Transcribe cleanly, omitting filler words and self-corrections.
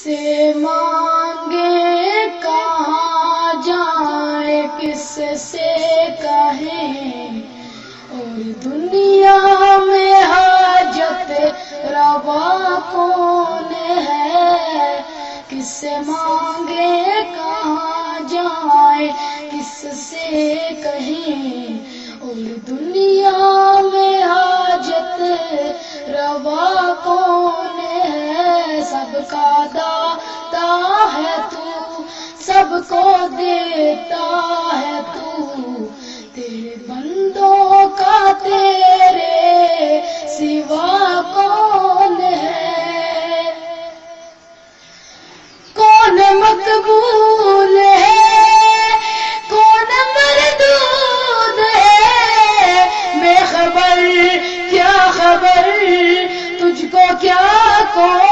سے مانگے کہاں جائے، کس سے کہیں، اور دنیا میں حاجت روا کون ہے، کس سے مانگے کہاں جائے، کس سے کہیں، اور دنیا میں حاجت روا کون ہے، سب کا داتا ہے تو، سب کو دیتا ہے تو، تیرے بندوں کا تیرے سوا کون ہے، کون مقبول ہے، کون مردود ہے، بے خبر کیا خبر تجھ کو کیا کون